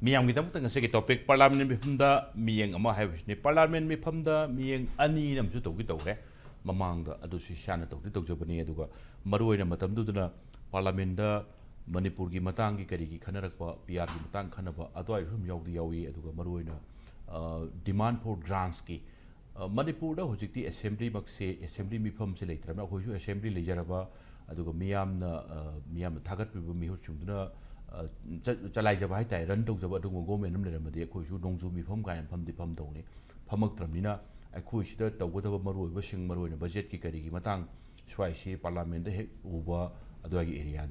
Miang kita mungkin ngasih topik Parliament Meepham da Mieng ama habis ni Parliament Meepham da Mieng ani nam su tau kita re mamang da adu si shana tau tau jabani adu ka marui na matam du na Parliament da Manipur ki matang ki kari ki khanarak pa PR ki matang khana pa adu ai rum yaw di yawi adu ka marui na demand for grants ki Manipur da hojik ti assembly mak se assembly Meepham se leitra na hoi assembly le jaraba adu ka miyam thagat bi mi hu chung na Chalai Java Tai run to the government Namadi, Kuju, Dongzu, Meepham, and Pam Doni, Pamak I kush the whatever Maru, wishing Maru in a budget Kikari, Matang, Swashi, Parliament, Uba, Adwagi area,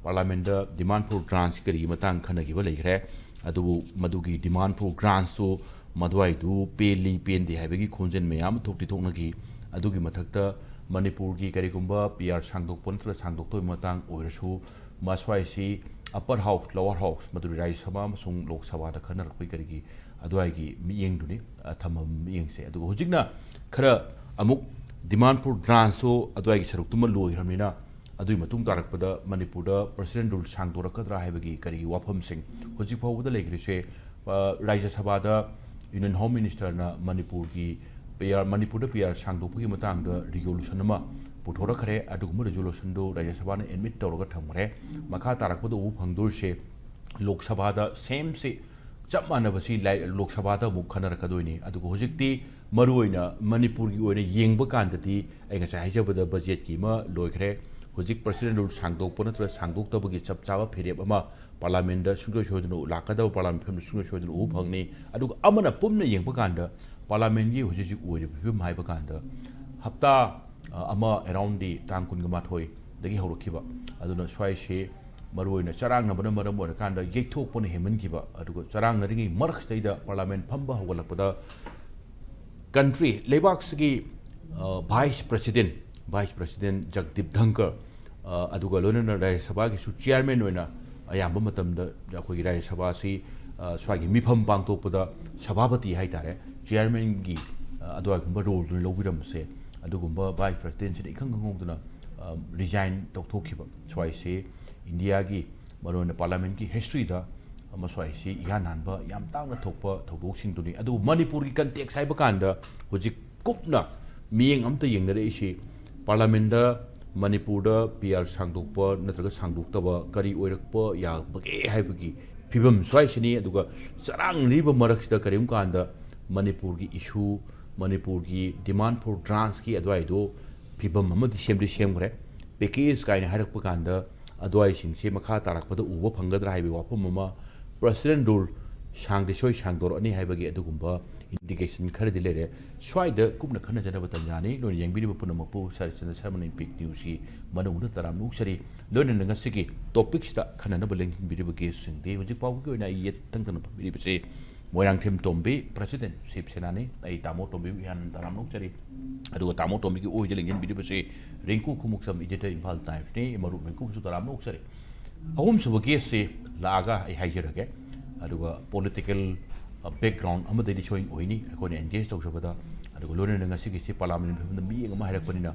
Parliament demand for grants, Kari, Matang, Kanagi, Valere, Adu Madugi, demand for grants, so Madwai do, Peli, Pen, the Havigi, Kunjan, Mayam, Tokti Tonagi, Adugi Matakta, Manipur, Karikumba, PR Sangdok, Pontra, Sangdok, Matang, Oirshu, Maswaisi. Upper house, lower house, Maduri Rai Sabam, Sung Lok Savada Kana Quikari, Aduagi, Mieng Duni, Tamam Mieng say, Adu Hujigna, Kara Amuk, demand for grants, so Aduagi Sarutuma Lui Ramina, Adu Matung Tarakpada, Manipur, President Dul Sangdora Kadra Havagi, Kari, Wapam Singh, Hujipo with the Lake Riche, Raja Sabada, Union Home Minister, Manipur, PR Manipur, PR Sangdopi Matang, the resolution. Putora kare adugum resolution do Rajya Sabha ne admit tawraga thamre makha tarakpadu u phangdur she Lok Sabha da same se chap manabasi Lok Sabha da muk khana rakadoini adugo hojikti maruoina Manipur gi oina yengba kandati ai nga sai jabada budget ki ma loikhre hojik president rule sangdok pona tra sangdok tabagi chap chawa phereb ama parliament da sungjo shodunu lakada parliament phim sungjo shodunu u phangni adugo amana pumna yengba kanda parliament gi hojik oire phim haiba kanda hafta ama around the Tangkun Gamatoi, the Gihokiba, Aduna Swai, Maruina, Charang, Nabana, Kanda, Yato Pony Heman Giba, Adugo Charang, Ringi, Mark Stada, Parliament, Pamba, Walapada, country, Lebaksagi, Vice President Jagdip Dhankar, Aduga Luna, Sabaki, Chairman, Wena, Ayamatam, the Jakui Sabasi, Swagi Meepham Bangtopada, Sababati Haitare, Chairman Gi, Aduak Badu, Lobidam say. Adugumba Vice President Ikangongduna resign Tokiba. So I say India gi Marona Parliament ki history da Maswai say Yananba Yam Tanga Topa Toboxing to the Adu Manipuri can take Cyberkanda, which is Kupna, meing am the young Reshi, Parliament Manipur, PR Sangdupa, Natraga Sangdukaba, Kari Oirapa, Ya Bagi Habagi, Pibum Swaishini, Aduga, Sarang Riba Maraks the Karimkanda, Manipuri issue. Manipur ki demand for grants ki adwai do phibam amadi semre package kaina harak pakanda adwai sing se makha tarak pada uba phangadra haibi wapam mama president rule sangde soi sangdor ani haibagi adugumba indication khare dilere swaida kupna khana jana batanjani no yengbiri bapuna mapu K.Sharatchandra Sharma impact news ki manung da taram nuksari lona nga sigi topics ta khana na baleng biri bagi sing de hojik paw ko na yet tang tan biri base Moirangthem Tombi, President, Shiv Sena ni, ay Tamo Tombi yan taram nuksari. Aduga Tamo Tombi ki oi jelingin bidi basi Rinku Khumukcham editor Imphal Times ni maru Rinku su taram nuksari. Ahum subagi se laga ay hajarage. Aduga political background amada di showing oi ni ako ni engage tok sabada. Aduga lone nga sige se parliament phim bi nga maharak panina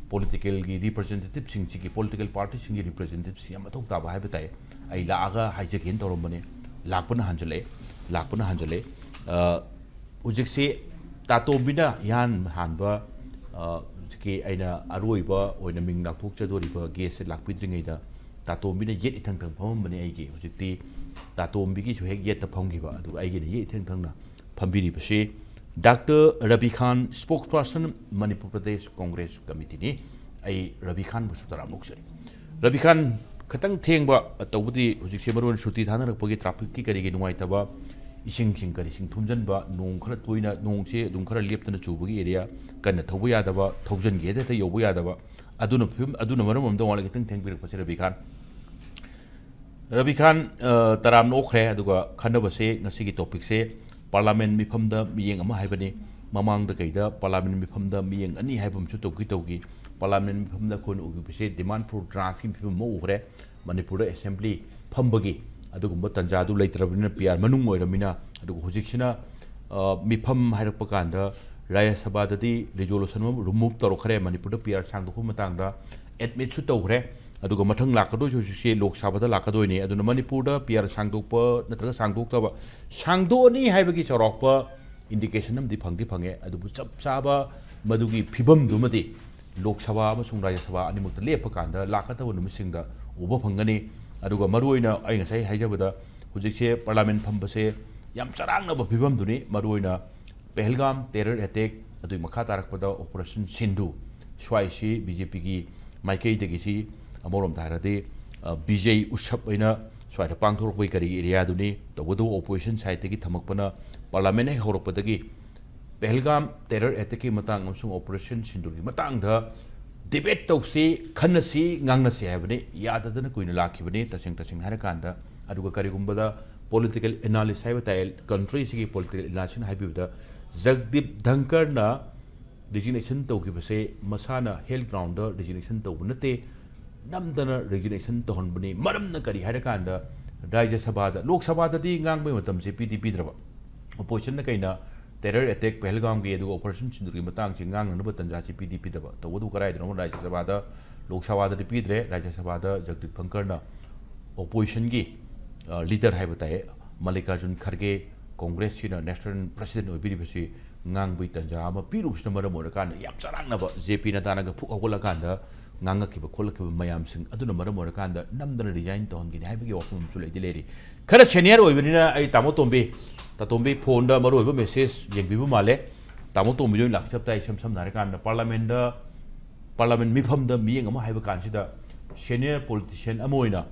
political gi representative sing chi political party sing representative si amatok ta ba hai betai ay laga hajagen torom bane lakpana hanjale Lakpuna Hanjale, Ujiksi Tatombina Yan Hanba, Aina Aruiba, or the Ming Latuk Chadoriba, Gas at Lakpidringada, Tatombina yet itang Pambani Agi, Ujiti, Tatombigi to yet the Pongiva, to Agin yet Tangna, Pambiri Pashe, Dr.Ravi Khan, Spokesperson, Manipur Pradesh Congress Committee, a Ravi Khan was Ramuxer. Ravi Khan Katang Tengba, a Tawudi, Ujixebaron Shuti Hana, Pogi Trapiki, Waitaba. Ising kari sing thumjan ba nong khara toina nong che dum khara leptana chubagi area kan thobu ya daba thaujan ge ta yobu ya daba aduna maram am da wala kitang theng bir pasira Ravi Khan taram no khre aduga khanaba se ngasi gi topic se Parliament Meepham da miyeng ama haibani mamang da kaida Parliament Meepham da miyeng ani haibam chu togi Parliament Meepham da khon ugi se demand for grants ki phim mo khre Manipur Assembly phambagi adugumba tanjadu leitrabina PR Manung oiramina adugu hujiksina Meepham hairakpa kanda Rajya Sabha dadi resolution remove taro khare Manipur PR sangdokhu matangda admit su tawre aduga mathang lakado chu se lok sabha da lakado ni aduna manipur da PR sangdokpa natraga sangdoktaba sangdoni haibagi chorokpa indication nam di phange adubu chap chaba madugi phibam dumadi lok sabha amasung rajya sabha animukta lepa kanda lakata numisingda uba phangani aduga maruina ai ngasai haijabada hujikse parliament phambase yam charangna ba phibam duni maruina Pahalgam terror attack adu makha tarakpada operation Sindhu swaisi BJP gi Maikai de gi amorom tharade BJ usap aina swaida pangthor koi kari area duni tobodu opposition side gi thamakpana parliament he horopadagi Pahalgam terror attack ki matang amsung operation Sindhu gi matang da debate tausi khanasi ngangnasi habani yadadana kuina lakhibani tasing harakanda aduga karigumbada political analysis haibatai country sigi political analysis haibibda Jagdeep Dhankar na resignation tawkibase masana health ground da resignation tawbunate namdana resignation tohonbani maramna kari harakanda Rajya Sabha da Lok Sabha da di ngang bai matam se PDP draba opposition na kaina terror attack Pahalgam ge du operation Sindhu gi matang se ngang na batanja se PDP da to wodu karai dro Rajya Sabha da Lok Sabha da repeat re Rajya Sabha da Jagdeep Dhankar na opposition gi leader haibatai Mallikarjun Kharge Congress sina national president obiri basi ngang bui tanja ama piru sna mara mora kan yam charang na ba JP na tana ga phuk hola kan da nganga ki ba khol ki mayam sing aduna mara mora kan da namdana resign ton gi hai ba gi ofum su le dileri khara senior oibini na ai tamo tombi ta tombi phone da maro oiba message yeng bi bu male tamo tombi loi lak chap tai sam na kan da parliament Meepham da mi ngama hai ba kan sida senior politician amoina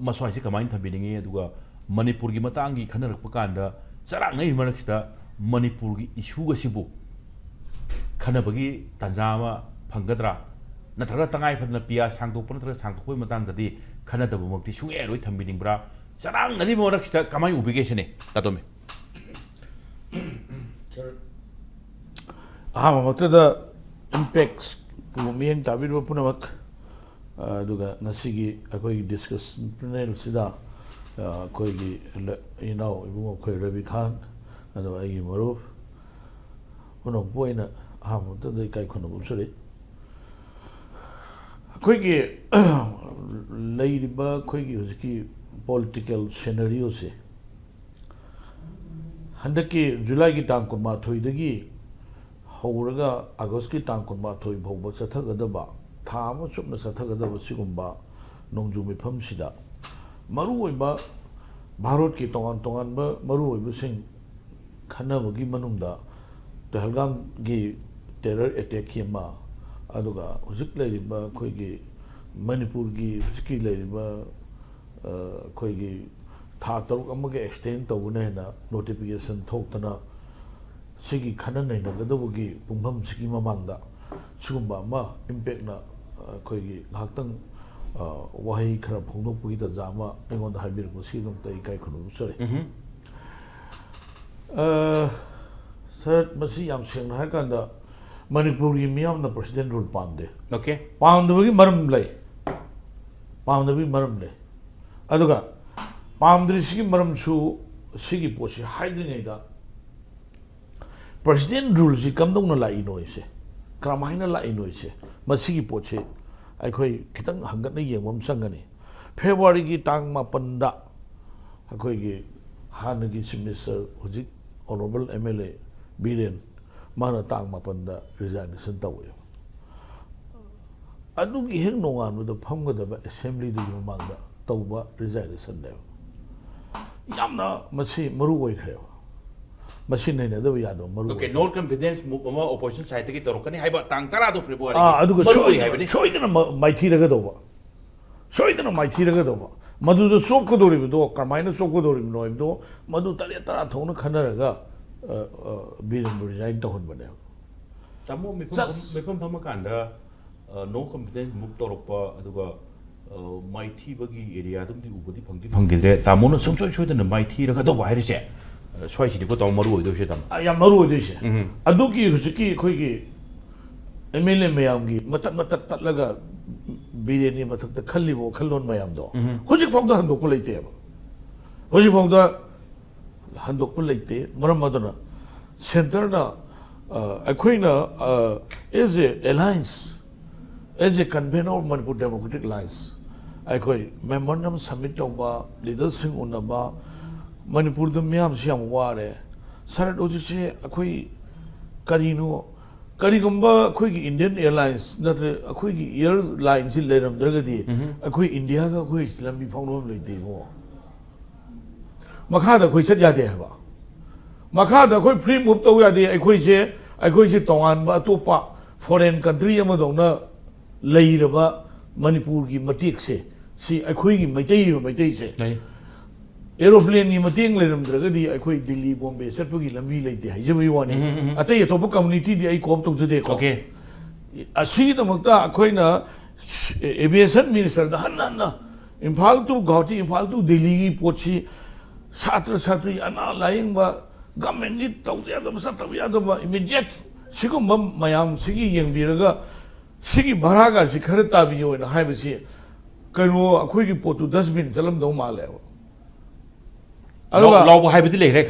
maswai si kamain thambiningi aduga Manipur gi matangi khanarak pakanda sarang ngai maraksta Manipur gi issue ga sibu khanabagi tanjama phangadra nathara tangai phadna pia sangdok panathara sangdok poi matang dadi khanadabu mokti sunge roi thambiningbra sarang nadi moraksta kamai obligation e tatome mokta impacts Mityeng tabir punamak aduga nasigi akoi discussion panel sida koigi ibungo koi Ravi Khan ado ai maruf unong poina mokta dai kai khono busari koigi leiriba koigi hujiki political scenario se handaki July gi tang kun ma thoi dagi hauraga August gi tang kun ma thoi bhawba chathagadaba tha ma chupna chathagadaba sigumba nongju Meepham sida maru oiba Bharat ki tongan ba maru oiba sing khanabagi manungda Pahalgam gi terror attack ki ma aduga hujik leiriba khoi gi Manipur gi hujiki leiriba khoi gi tha taruk amage extend tawuna na notification thoktana sigi khana nei na gadabu gi pungham sigi mamangda sigumba ma impact na khoi gi haktang wahi khara phongno pui da jama engon da habir ko sidong tai kai khunu sore sir masi yam seng har kan da Manipur gi miyam na president rule pande okay pande gi maram lay aduga pamdri sigi maram su sigi pochi haidri nei da president rule si kamdong na lai noise kramaina lai noise masigi pochi akhoi khitang hangat na yengwam sangani February gi tang mapanda akhoi gi hanagi minister hujik honorable MLA Biren mana tang mapanda resignation tawe adu gi heng nongan da phamgada ba assembly du mangda tawba resignation le yamna masi maru oi khre masi nei na da yado maru okay no confidence move ama opposition side ki torokani haiba tang tara do February adu ga shoidana maithi raga doba shoidana maithi raga doba madu do sok ko dori do kamaina sok ko dori no do madu tare tara thona khanaraga Biren resign to hon bane tamo Meepham phama kanda no confidence move torokpa aduga maithi bagi area dum di ubodi phangidre tamo no songchoi shoidana maithi raga do bahire se swai ko taw maru oido se tam ya maru oido se adu ki husiki khoi gi MLA mayam gi matat tatlaga Biren ni matak ta khallibo khallon mayam do hujik phok da handok leite ba hujik phok da handok leite maram madana center na akhoi na is a alliance as a convener of Manipur Democratic Alliance, I memorandum submit over leaders in Unaba, Manipur the Miam Siam Ware, Sarat Ojiche, Karino, Karigumba, quick Indian Airlines, not a quick airline, Chilerum Dragadi, a quick India, quick Lambi Pound Lady more. Makada, quick said Yadeva. Makada, quick pre moved away the Equasia, Tongan, Batupa, foreign country, Amadona, Layraba, Manipur, Matikse, see, I quick Matay. Aeroplane Mityeng Ledam Dragadi, I quit Delhi, Bombay, Serpugi, Lambi Lady, Hajami. I tell you, Topo community, I come to today. Okay. I see the Mukta, Aquina, aviation minister, the Hanana, Imphal to Gauti, Imphal to Delhi, Pochi, Satri, Anna, lying, but government told the other Satavia, immediate, Sikum Mayam, Sigi, Yang Biraga, Sigi Baraga, Sikarata Bio in a high sea. Kano, a quick put to dustbin, Salam Doma level. Law will have it later.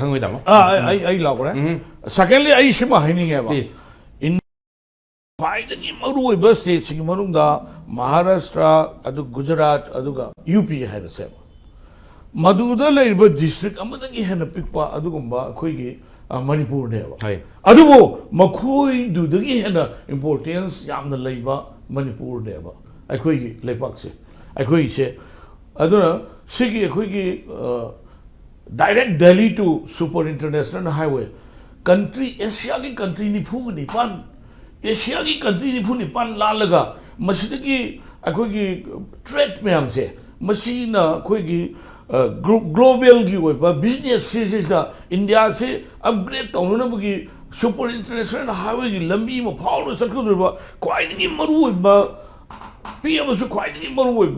I love it. Secondly, I shima hanging ever. In fighting in Maru states, in Manung, Maharashtra, Adu Gujarat, Aduga, UP had a seven. Maduda Labour District, Amadaki had a pickpa, Adugumba, Quigi, Manipur never. Adugo, Makui do the Gihana importance, Yam the Labour, Manipur never. I quigi, Lepaxi. I quigi say, Aduna, Sigi, a quigi. Direct Delhi to Super International Highway. Country, Asia ki country ni phu ni pan. Asia ki country ni phu ni pan la laga. Masjid ki trade में हमसे machine global की कोई business से India से upgrade तो उन्होंने बगी super international highway की लंबी में फाउल सर्कल में quite की मरू है PM से quite की मरू है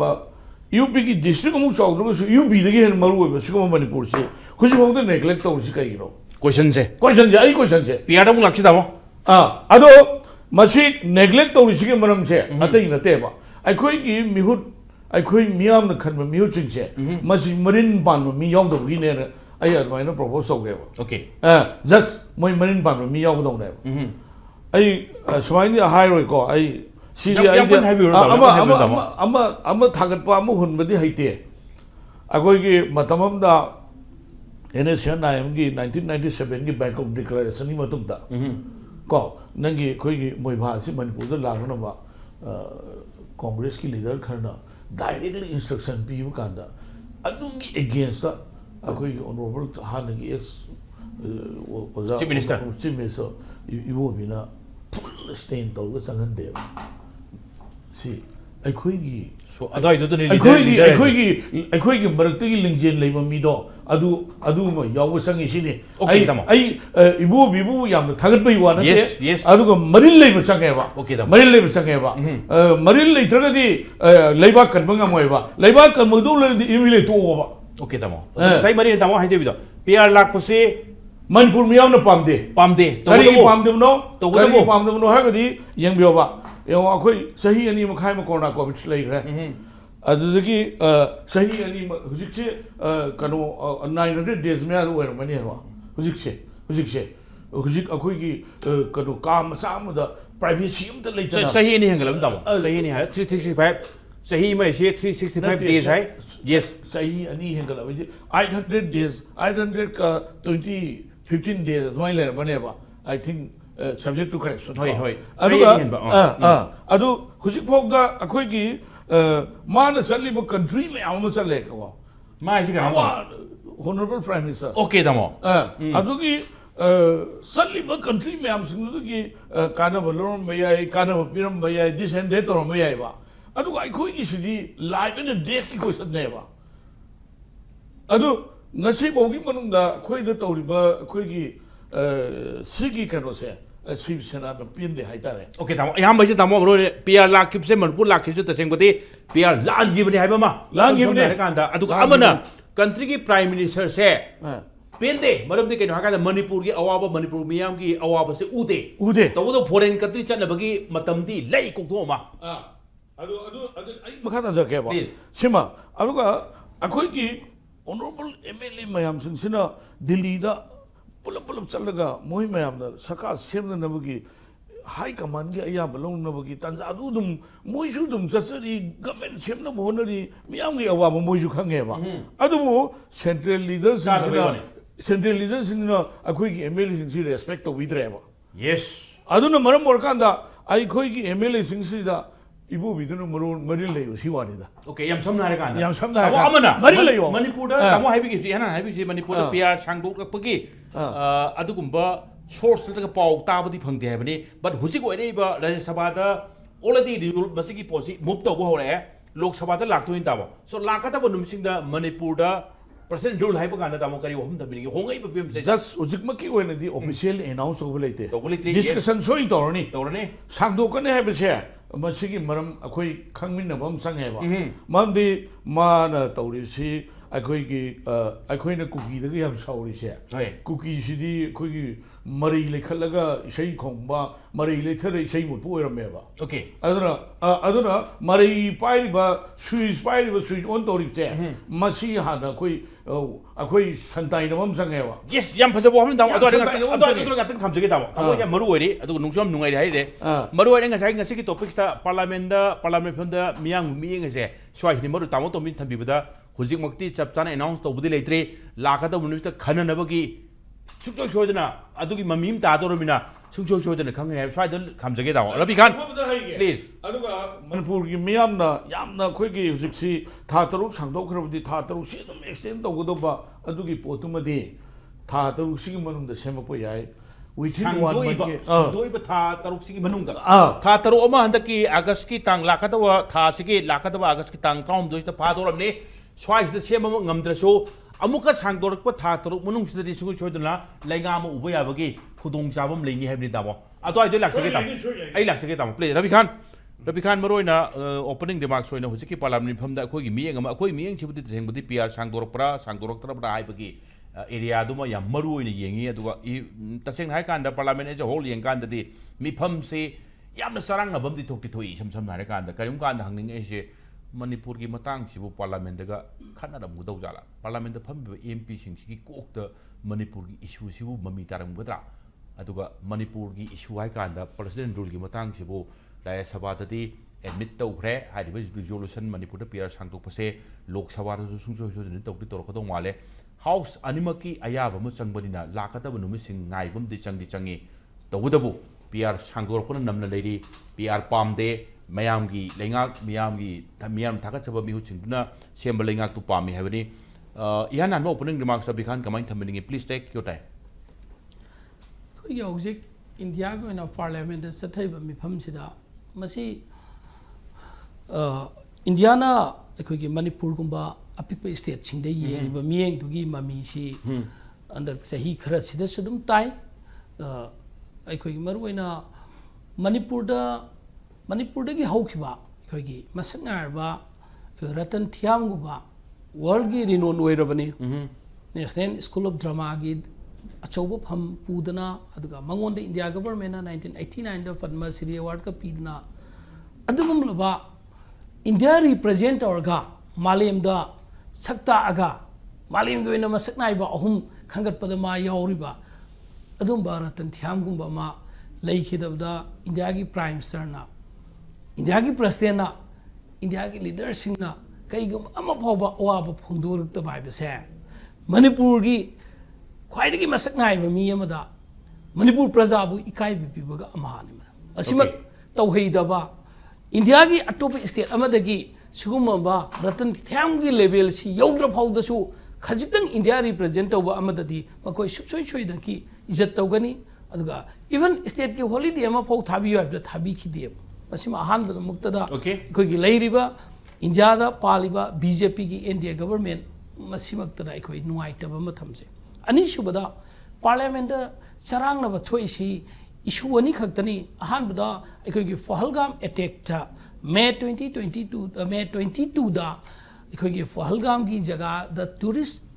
UP की district को मुझे चाहूँ तो UP देखिए है मरू है सिर्फ मणिपुर से कुछ लोग तो neglect तो उसी का ही लो question से आई question से PR तो मुझे लगता है अदो मशीक neglect तो उसी के मरम से अतः ही नते बा कोई की मिहुट कोई मियाम न खन में मिहुट चिंग से मशीक मरीन पान में मियाम तो भी नहीं आई अदवाई ना propose हो गया okay just मोई मरीन पान में मियाम तो नहीं आई स्वाइन या highway को आई सीरिया अमा थागत पा अमा हुन बदी हाइटे अकोई की मतमम दा NSN नायम की 1997 की बैंक ऑफ डिक्लेरेशन ही मतुम दा को नंगी कोई की मोई भाषी मणिपुर दा लागना बा कांग्रेस की leader Kharna directly instruction P कांदा अदुगी अगेंस्ट अकोई ऑनरेबल हान की एक्स चीफ मिनिस्टर इवो बिना फुल स्टेन तो संगन दे सी अखोई so adai do ni अखोई की मरक्ते की लिंजेन लेबा मीदो अदु म याव संगी सिनी आई इबो बिबो याम थागत पई वा नते अदुग मरिल लेबा संगेबा मरिल लेबा संगेबा मरिल लेत्रगदी लेबा कनबंगा मोयबा लेबा कनमदु लेदि इमिले तोबा ओके तमो सही मरि तमो हाइदे बिदो पीआर लाख पसे मणिपुर मियाम न पामदे तो पामदमनो हागदी यंगबियोबा यो अखोई सही अनि मखाय म कोरोना कोविड लेग्रे अदुदगी सही अनि हुजिकसे कनो 900 डेज में आरो मनि हवा हुजिक अखोई की कनो काम साम द प्राइवेसी अम त लेत सही अनि हंगलम तब सही अनि है 365 सही में से 365 डेज है यस सही अनि हंगलम 800 डेज 800 का 15 days माइ ले बनेबा I think subject to correction होय अदु हुजिक फोगदा अखोई की मान चलिबो कंट्री में आम चले को माइ सिगा honorable prime minister ओके दमो अदु की चलिबो कंट्री में आम सिंगु की काना बलोम भैया काना पिरम भैया दिस एंड दे तोरम भैया बा अदु अखोई की सिदी लाइव इन डेट की क्वेश्चन नेबा अदु ngasi bogi manungda khoi da tawriba khoi gi sigi kano se Shiv Sena na pinde haitare okay tamo yam bai se tamo ro PR lakip se manpur lakip se taseng bati PR lan gi bani haiba ma lan gi bani kan da adu amana country ki prime minister se pinde maram de keno hakada manipur gi awaba manipur miyam gi awaba se ude to foreign country chat na bagi matam di lai ko do ma adu ai makata ja ke ba sima adu ka akhoi ki honorable MLA mayam sina Delhi da pulap chalga moi mayam da saka semna nabagi high command के अयाब लौनबगी तंजादु दुम मोइसु दुम चचरी government सेमना बोनरी मियाम के अवाब मोइसु खंगेबा अदुबो central leaders central leaders सिंगना अखोई की MLA सिंग respect तो विद्रेबा yes अदुना मरम मोरकांदा अखोई की एमएलए सिंग सिदा इबो बिदुना मरोन मरि लेयो सिवानिदा ओके यम समना रे कांदा यम समना रे अमना मरि लेयो मणिपुर दा तामो हाइबिगी हना हाइबिगी मणिपुर दा पीआर सांगदोकपगी अदुगुंबा सोर्स नतगा पाउ ताबदी फंगदे हैबनी बट हुजिक ओइरेबा राज्य सभा दा ऑलरेडी रूल बसिगी पोसी मूव तौबो होरे लोक सभा दा लाक्तोइन ताबो सो लाकाताबो नुमसिंग दा मणिपुर दा प्रेसिडेंट रूल हाइबो कांदा तामो करी वहम तबिनी होंगै बबिम से जस्ट हुजिक मकी ओइनदी ऑफिशियल अनाउंस होबो लेते डिस्कशन सोइन तौरनी सांगदोकने हैबसे मसिगी मरम अखोई खंगमिनबम संगेबा ममदी मान तौरिसी अखोई कुकी हम साउरीसे कुकी अखोई मरी लेखलगा इसई खोंबा मरी लेथर इसई मुटपो ओरमेबा ओके अदुना मरी पाइबा स्विच ऑन तौरिसे मसी हाना अखोई संताइनबम संगेबा यस यम फजबो हम दाम अदो गतन खमजगे दाम अखोई या मरु ओइरे अदु नुंगसम नुंगाइ हाइरे मरु ओइरे ngasai ngasi ki topic ta parliament phanda miyang miyeng se swai ni मरु तामो तोमिन थंबिबदा हुजिक मक्ति चपचाना अनाउंस तौबुदि लेत्रे लाकादा मुनिस्ता खननबगी सुचो छोदना अदुगी ममीम तादोरमिना सुचो छोदना खंगे है स्वाइद खमजगे दाव रवि खान प्लीज अदुगा मनपुर की मियामना यामना खोइगी हुजिकसी था तरुक सांगदोखरबदि था तरुक से दम एक्सटेंड तौगदोबा अदुगी पोतुमदि था तरुक सिगी मनुंदा सेमपो याय within 1 month दोइबा था तरुक सिगी मनुंदा था तरुक अमा हंदकी अगस्त की तांग लाकादवा था सिगी लाकादवा अगस्त की तांग काउम दोइस्ता फादोरमने स्वाइद सेम ngमद्रसो अमुका सांगदोरक था तरुक मनुंगसिदि सुगु छोदना लैगाम उबो याबगी खुदोंग चाबम लेंगी हैबनि तामो अतो आइदो लाक्सगे ताम आई लाक्सगे ताम प्लीज रवि खान मरोइना ओपनिंग रिमार्क्स होइना हुजिकी पार्लियामेंट फमदा अखोई मियेंग अमा अखोई मियेंग सिबुदि तेंगबुदि पीआर सांगदोरकपरा सांगदोरकतरबरा हाइबगी एरिया दुमा याम मरुइना येंगी अदुगा तसेंग हाइ कांदा पार्लियामेंट एज अ होल येंग कांददि मिफम से यामना सरांगनबमदि थोक्ति थोई सम हाइ कांदा करिम कांदा हंगनिंग एसे मणिपुर की मतंग सिबु पार्लियामेंट दगा खनरमगदौ जाला पार्लियामेंट फमबि एमपी सिंगसिगी कोक मणिपुर की इशू सिबु ममी तारमगदरा अदुगा मणिपुर की इशू हाइ कांदा प्रेसिडेंट रूल की मतंग सिबु राज्य सभा ददि एडमिट तौखरे हाइरिबा रिजोल्यूशन मणिपुर द पीआर सांगतोकपसे लोक सभा दसु सुंसोइसोदनि तौक्ति तौरकदौ माले हाउस अनिमकी अयाब म चंगबनिना लाकतब नुमिसिंग नाइबमदि चंगी तौबदबु पीआर सांगदोरकन नमना लेरी पीआर पामदे मयाम की लेंगाक मियाम थागतचब मिहुचिंगना सेम लेंगाक तु पामी हैबनी इहान नो ओपनिंग रिमार्क्स रवि खान कमाइन थमिनिंग प्लीज टेक योर टाइम खोई हौजिक इंडिया गोइना पार्लियामेंट सथैब मिफम सिदा मसी इंडियाना अखोगी मणिपुर गुंबा अपिक स्टेट सिंगदे येंगिबा मियेंग दुगी ममी सी अंदक सही खरा सिदा सुदुम ताई अखोगी मरुइना मणिपुर की हौखिबा अखोगी मसंगारबा रतन थियामगुबा वर्ल्ड की रिनोन ओइरबनी नेशनल स्कूल ऑफ ड्रामा की अचौब फम पुदना अदुगा मंगोंद India government 1989 the Padmashri award का पीदना अदुगुमलबा इंडिया रिप्रेजेंट औरगा मालेमदा सक्ता आगा मालेम गोइना मसकनाइबा अहुम खंगतपद मा यावरिबा अदुम रतन थियामगुबा मा लेखिदबदा इंडिया की प्राइम मिनिस्टरना इंडिया की प्रेसिडेंट इंडिया की लीडरसिंगना कईगुम अमा फावबा अवाब फोंदोरक्तबा हाइबसे मणिपुर की ख्वाइदगी मसक नाइबा मी अमदा मणिपुर प्रजाबु इकाई बिपिबगा अमाहानि असिमक तौहैदबा इंडिया की अटोप स्टेट अमदगी सुगुमबा रतन थियामगी लेवल सी यौद्र फावदसु खजितंग इंडिया रिप्रेजेंट तौबा अमददी मकोय सुसोय सोयदकी इज्जत तौगनी अदुगा इवन स्टेट की हॉलिडे अमा फाव थाबियो हाइबदा थाबिखिदे मसिम अहानबद मुक्तदा अखोगी लैरिबा इंडिया दा पालिबा बीजेपी की एनडीए गवर्नमेंट मसिमक्तदा अखोई नुआइतबा मथमसे अनीसुबदा पार्लियामेंट चरांगनबा थोइसी इशू अनी खक्तनी अहानबदा अखोगी फहलगाम अटैक ता मे 2022 दा अखोगी फहलगाम की जगह द टूरिस्ट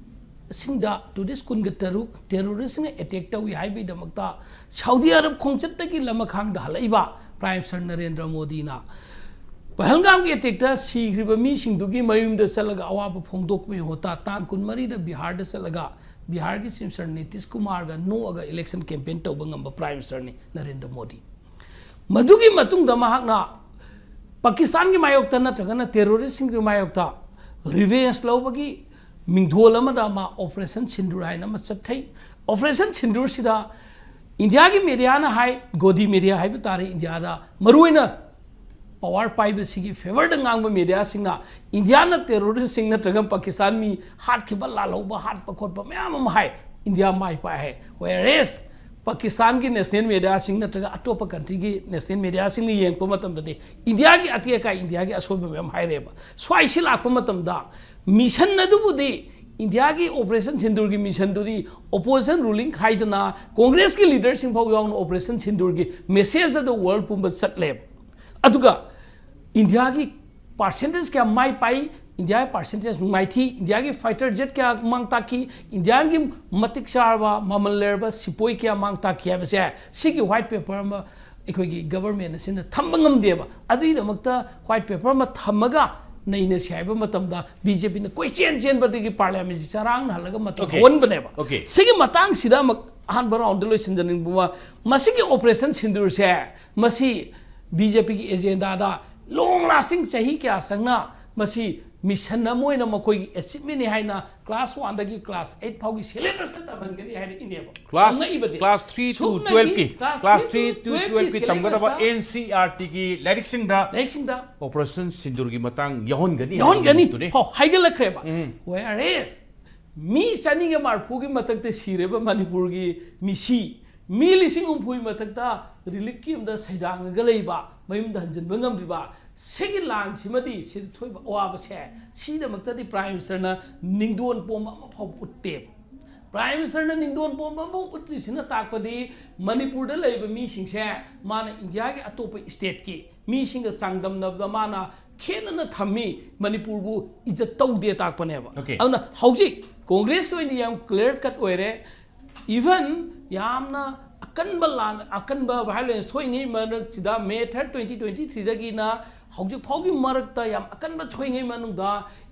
टूरिस्ट कुनग टेररिस्ट ने अटैक तवी हाइबीदमक्ता सऊदी अरब खोंचत्तगी लमखांगदा हलैबा प्राइम मिनिस्टर नरेंद्र मोदी ना पहलगाम की अटैक सीख्रीब मीसिंगदुगी मयुमद चलगा अवाब फोंदोकमे होता तांग कुनमरी बिहार चलगा बिहार की चीफ मिनिस्टर नीतीश कुमार गा नोगा इलेक्शन कैंपेन तब प्राइम मिनिस्टर ने नरेंद्र मोदी मधुगी मतुंगदा महाकना पाकिस्तान की मायोक्ता नत्रगना टेररिस्ट सिंह की मायोक्ता रिवेंस लौबगी मिंगधोल अमदा मा ऑपरेशन सिंदूर हाइना मा चथै ऑपरेशन सिंदूर सिदा इंडिया की मीडिया ना हाई गोदी मीडिया हाई बतारे इंडिया दा मरुइना पावर पाइब सिगी फेवर द ngang मीडिया सिंगना इंडिया ना टेररिस्ट सिंह नत्रगम पाकिस्तान मी हाथ खिबल लालौबा हाथ पखोट मैम हाई इंडिया माई पाए है वेयरएस पाकिस्तान की नेशनल मीडिया सिंह नत्रगा अटोप कंट्री की नेशनल मीडिया सिंह येंप मतमदे इंडिया की अतियका इंडिया की असोब मैम हाइरेबा स्वाइसी लाप मतमदा मिशन नदुबुदे इंडिया की ऑपरेशन सिंदूर की मिशन दुरी ओपोजिशन रूलिंग खाइदना कांग्रेस की लीडर सिंह फाउ याउन ऑपरेशन सिंदूर की मैसेज द वर्ल्ड पुम चटले अदुगा इंडिया की परसेंटेज क्या माई पाई इंडिया की परसेंटेज माई थी इंडिया की फाइटर जेट क्या मांग ताकी इंडिया की मतिक चारवा ममल लेरबा सिपोई क्या मांग ताकी है बसे सिगी व्हाइट पेपर में अखोगी गवर्नमेंट सिन थम्बंगम देबा अदुइदमक्ता व्हाइट पेपर में थमगा नैने सिहाइबा मतमदा बीजेपी ने कोई चेन बदगी पार्लियामेंट चारांग हलगा मतम वन बनेबा सिगी मतंग सिदा अहन राउंड लोइसनजनिंगबुमा मसिगी ऑपरेशन सिंदूर से मसी बीजेपी की एजेंडा दा लॉन्ग लास्टिंग चाहिए क्या संगना मसी मिशन नमोइना मकोई अचीवमेंट है ना क्लास 1 दगी क्लास 8 फाउ की सिलेबस तबनगनी है इनेबो क्लास 3 to 12 की क्लास 3 to 12 की तमगदबा एनसीईआरटी की लाइरिक्सिंग दा ऑपरेशन सिंदूर की मतंग यहोनगनी तुने हो हाइगलखरेबा वेयरएस मी चनी के मारफू की मतकते सिरेबा मणिपुर की मिसी मी लिसिंग उमफुई मतकता रिलीफ की उमदा सैदांग गलेबा मयुमदा हंजन बंगमरिबा सेगी लान सिमदी सिद थोइबा ओआबसे सिदमक्तदी प्राइम मिनिस्टर ना निंगदोन पोम अमा फाउ उत्ते प्राइम मिनिस्टर ना निंगदोन पोम अमा उत्तिसिना ताकपदी मणिपुर दा लेबा मी सिंगसे माना इंडिया के अतोप स्टेट की मी सिंग सांगदम नबदा माना खेनना थम्मी मणिपुर बु इज्जत तौदे ताकपनेबा अना हौजी कांग्रेस को याम क्लियर कट ओइरे इवन यामना अकनबा वायलेंस थोइंगी मनक्सिदा मे 3 2023 दगिना हौजिक फाउगी मरकता याम अकनबा थोइंगी मनुदा